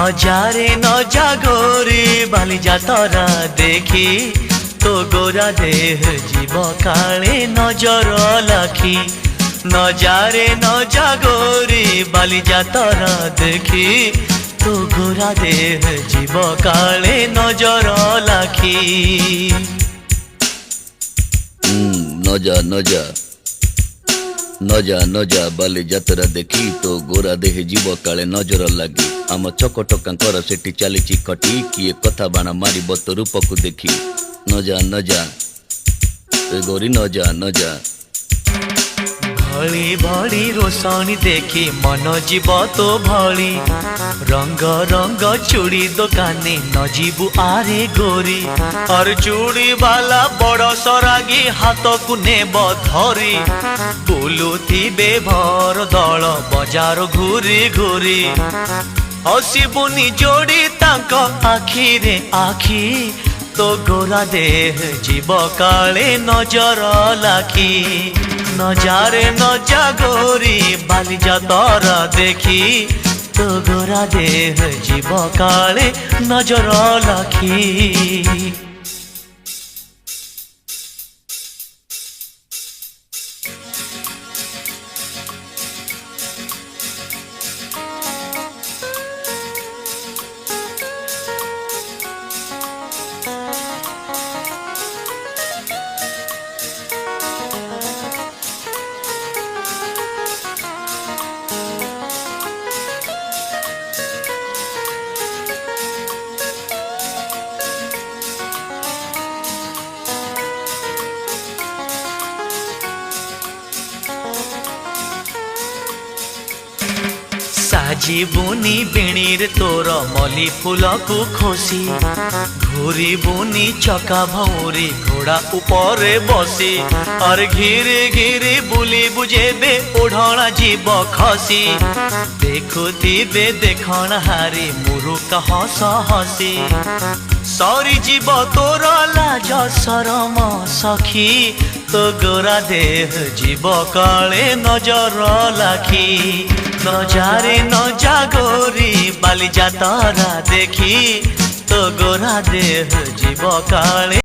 नजारे न जागोरी बाली जातरा देखी तो गोरा देह जीव काले नजर लाखी। नजारे न जागोरी बाली जातरा देखी तो गोरा देह जीव काले नजर लाखी। नजा नजा नजा नजा बाली जातरा देखी तो गोरा देह जीव काले नजर लगी। आम चकटकांकर सेठी चली कटी किए कथा बाण मार तो रूप को देखी। नजा नजा गोरी नजा नजा भली भली रोशनी देखी मन जीव तो भली। रंग रंग चूड़ी दुकानी न जीवु आरे गोरी। और चूड़ी वाला बड़ सरागी हाथ को नेब धरी। बुलुथिबे भर दल बजार घूरी घूरी। हसिबुनी जोड़ी तांक आखि रे आखि तो गोरा देह जीव काले नजर लाखी। नजारे न जागोरी बाली जातरा देखी तो गोरा देह जीव काले नजर लाखी। साजिबुनी बेणीर तोर मली फूल को खोसी। घूरी बुनी चका भौरी घोड़ा ऊपर बसी। और घिरे घिरे बुली बुझेबे ओढ़णा जीव खसी। देखुथिबे देखण हारी मुरुक हस हसी। सरी जीव तोर लाज शरम सखी तो गोरा देह जीव काले नजर लाखी। नजारे न जागोरी बाली जातरा देखी तो गोरा देह जीव काले।